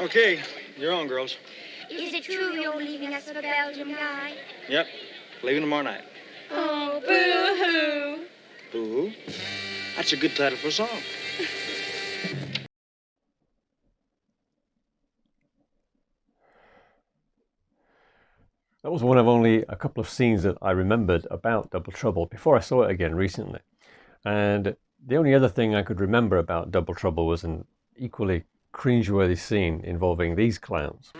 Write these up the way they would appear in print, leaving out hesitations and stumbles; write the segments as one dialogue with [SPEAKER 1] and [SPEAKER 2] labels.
[SPEAKER 1] Okay, you're on, girls.
[SPEAKER 2] Is it true you're leaving us for Belgium, Guy?
[SPEAKER 1] Yep, leaving tomorrow night.
[SPEAKER 2] Oh, boo-hoo.
[SPEAKER 1] Boo-hoo? That's a good title for a song.
[SPEAKER 3] That was one of only a couple of scenes that I remembered about Double Trouble before I saw it again recently. And the only other thing I could remember about Double Trouble was an equally cringeworthy scene involving these clowns.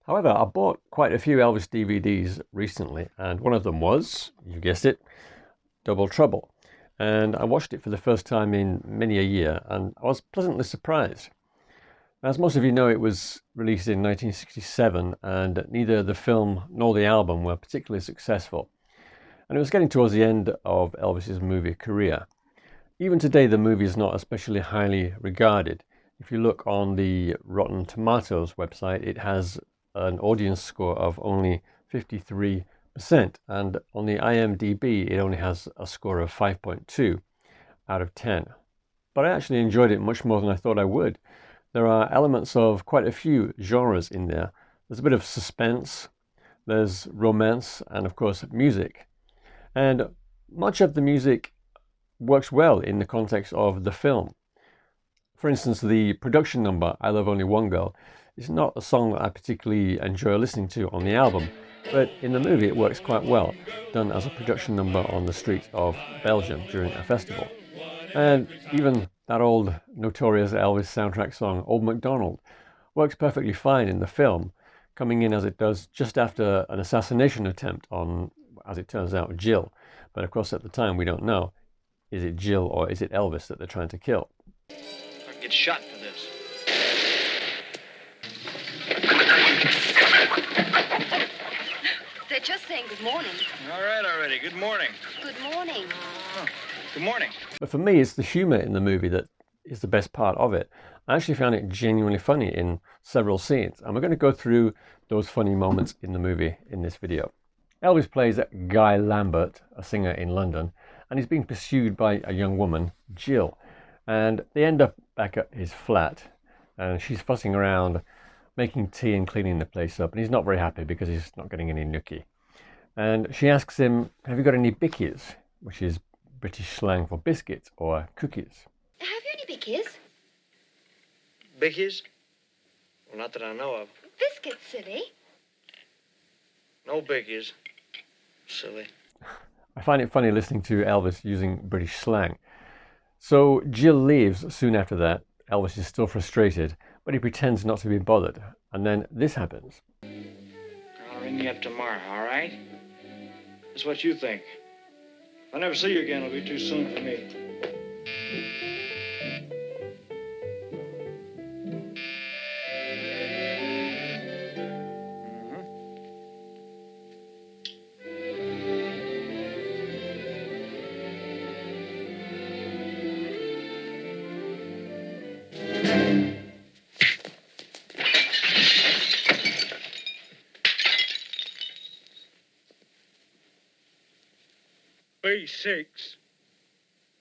[SPEAKER 3] However, I bought quite a few Elvis DVDs recently, and one of them was, you guessed it, Double Trouble. And I watched it for the first time in many a year, and I was pleasantly surprised. As most of you know, it was released in 1967, and neither the film nor the album were particularly successful. And it was getting towards the end of Elvis's movie career. Even today, the movie is not especially highly regarded. If you look on the Rotten Tomatoes website, it has an audience score of only 53%, and on the IMDb, it only has a score of 5.2 out of 10. But I actually enjoyed it much more than I thought I would. There are elements of quite a few genres in there. There's a bit of suspense, there's romance, and of course music. And much of the music works well in the context of the film. For instance, the production number, I Love Only One Girl, is not a song that I particularly enjoy listening to on the album, but in the movie it works quite well, done as a production number on the streets of Belgium during a festival. And even that old notorious Elvis soundtrack song, Old MacDonald, works perfectly fine in the film, coming in as it does just after an assassination attempt on, as it turns out, Jill. But of course at the time we don't know, is it Jill or is it Elvis that they're trying to kill?
[SPEAKER 1] I'll get shot for this.
[SPEAKER 2] They're just saying good morning.
[SPEAKER 1] All right already. Good morning.
[SPEAKER 2] Good morning.
[SPEAKER 1] Oh, good morning.
[SPEAKER 3] But for me, it's the humor in the movie that is the best part of it. I actually found it genuinely funny in several scenes, and we're going to go through those funny moments in the movie in this video. Elvis plays Guy Lambert, a singer in London, and he's being pursued by a young woman, Jill. And they end up back at his flat, and she's fussing around, making tea and cleaning the place up, and he's not very happy because he's not getting any nookie. And she asks him, have you got any bickies, which is British slang for biscuits or cookies.
[SPEAKER 2] Have you any bickies?
[SPEAKER 1] Bickies? Well, not that I know of.
[SPEAKER 2] Biscuits, silly.
[SPEAKER 1] No bickies. Silly.
[SPEAKER 3] I find it funny listening to Elvis using British slang. So Jill leaves soon after that. Elvis is still frustrated, but he pretends not to be bothered. And then this happens.
[SPEAKER 1] I'll ring you up tomorrow, all right? That's what you think. If I never see you again, it'll be too soon for me.
[SPEAKER 4] B6,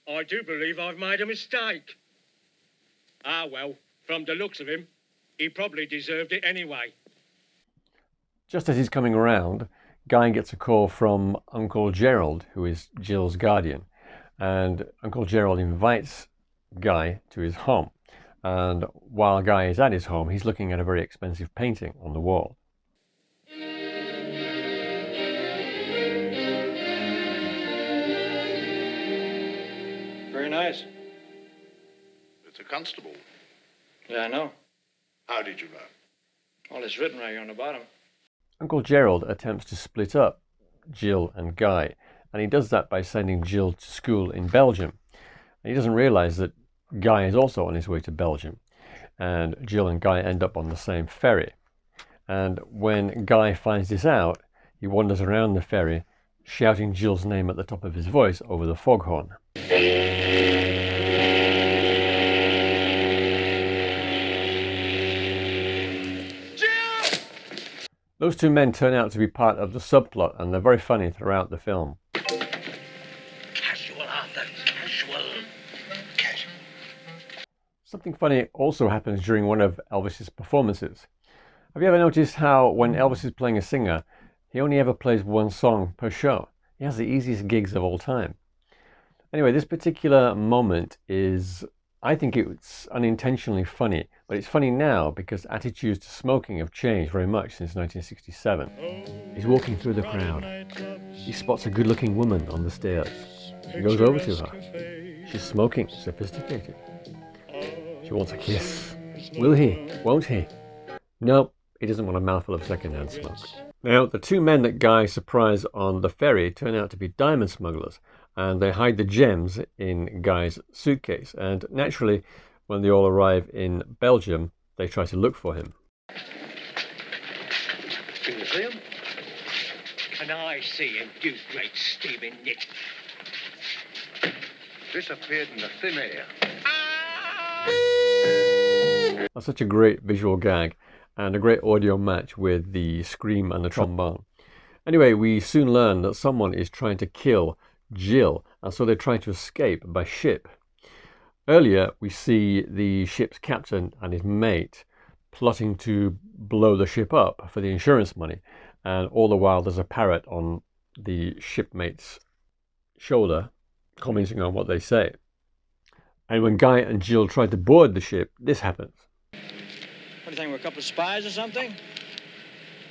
[SPEAKER 4] I do believe I've made a mistake. Ah, well, from the looks of him, he probably deserved it anyway.
[SPEAKER 3] Just as he's coming around, Guy gets a call from Uncle Gerald, who is Jill's guardian. And Uncle Gerald invites Guy to his home. And while Guy is at his home, he's looking at a very expensive painting on the wall.
[SPEAKER 1] Very nice.
[SPEAKER 5] It's a constable.
[SPEAKER 1] Yeah, I know.
[SPEAKER 5] How did you know?
[SPEAKER 1] Well, it's written right here on the bottom.
[SPEAKER 3] Uncle Gerald attempts to split up Jill and Guy, and he does that by sending Jill to school in Belgium. And he doesn't realize that Guy is also on his way to Belgium, and Jill and Guy end up on the same ferry. And when Guy finds this out, he wanders around the ferry, shouting Jill's name at the top of his voice over the foghorn. Those two men turn out to be part of the subplot, and they're very funny throughout the film.
[SPEAKER 4] Casual, Arthur. Casual.
[SPEAKER 3] Something funny also happens during one of Elvis's performances. Have you ever noticed how when Elvis is playing a singer, he only ever plays one song per show? He has the easiest gigs of all time. Anyway, this particular moment is, I think it's unintentionally funny, but it's funny now because attitudes to smoking have changed very much since 1967. He's walking through the crowd. He spots a good-looking woman on the stairs. He goes over to her. She's smoking, sophisticated. She wants a kiss. Will he? Won't he? Nope, he doesn't want a mouthful of secondhand smoke. Now, the two men that Guy surprised on the ferry turn out to be diamond smugglers, and they hide the gems in Guy's suitcase. And naturally, when they all arrive in Belgium, they try to look for him.
[SPEAKER 5] Can you see him?
[SPEAKER 4] Can I see him, you great steaming nit?
[SPEAKER 5] Disappeared in the thin air.
[SPEAKER 3] That's such a great visual gag and a great audio match with the scream and the trombone. Anyway, we soon learn that someone is trying to kill Jill, and so they're trying to escape by ship. Earlier, we see the ship's captain and his mate plotting to blow the ship up for the insurance money, and all the while there's a parrot on the shipmate's shoulder commenting on what they say. And when Guy and Jill try to board the ship, this happens.
[SPEAKER 1] What do you think, we're a couple of spies or something?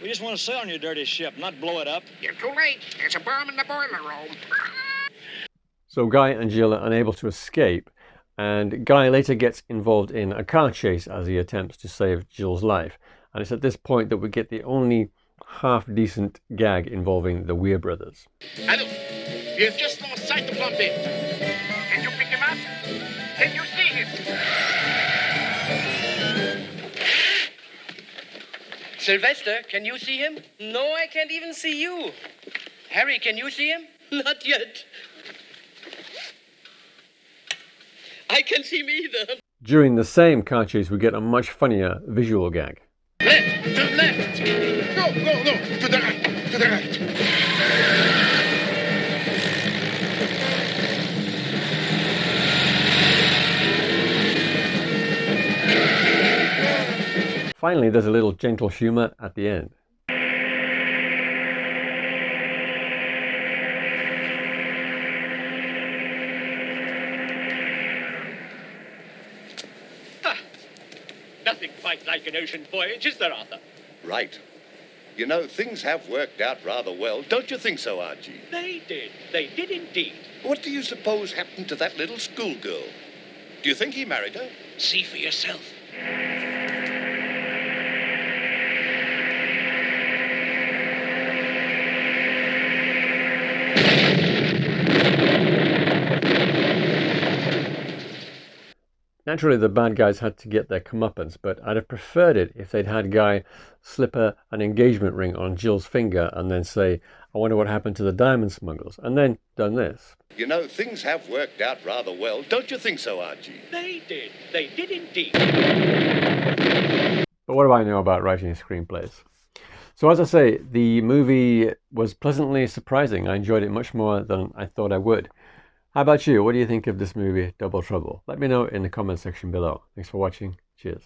[SPEAKER 1] We just want to sail on your dirty ship, not blow it up.
[SPEAKER 6] You're too late. There's a bomb in the boiler room.
[SPEAKER 3] So Guy and Jill are unable to escape, and Guy later gets involved in a car chase as he attempts to save Jill's life. And it's at this point that we get the only half-decent gag involving the Weir brothers.
[SPEAKER 6] Hello. We have just lost sight of one bit. Can you pick him up? Can you see him?
[SPEAKER 7] Sylvester, can you see him?
[SPEAKER 8] No, I can't even see you.
[SPEAKER 7] Harry, can you see him?
[SPEAKER 8] Not yet. I can't see me either.
[SPEAKER 3] During the same car chase, we get a much funnier visual gag.
[SPEAKER 6] Left, to the left. No, to the right, to the right.
[SPEAKER 3] Finally, there's a little gentle humour at the end.
[SPEAKER 4] Nothing quite like an ocean voyage, is there, Arthur?
[SPEAKER 5] Right. You know, things have worked out rather well. Don't you think so, Archie?
[SPEAKER 4] They did. They did indeed.
[SPEAKER 5] What do you suppose happened to that little schoolgirl? Do you think he married her?
[SPEAKER 4] See for yourself.
[SPEAKER 3] Naturally, the bad guys had to get their comeuppance, but I'd have preferred it if they'd had Guy slip an engagement ring on Jill's finger and then say, I wonder what happened to the diamond smugglers, and then done this.
[SPEAKER 5] You know, things have worked out rather well. Don't you think so, Archie?
[SPEAKER 4] They did. They did indeed.
[SPEAKER 3] But what do I know about writing screenplays? So as I say, the movie was pleasantly surprising. I enjoyed it much more than I thought I would. How about you? What do you think of this movie, Double Trouble? Let me know in the comment section below. Thanks for watching. Cheers.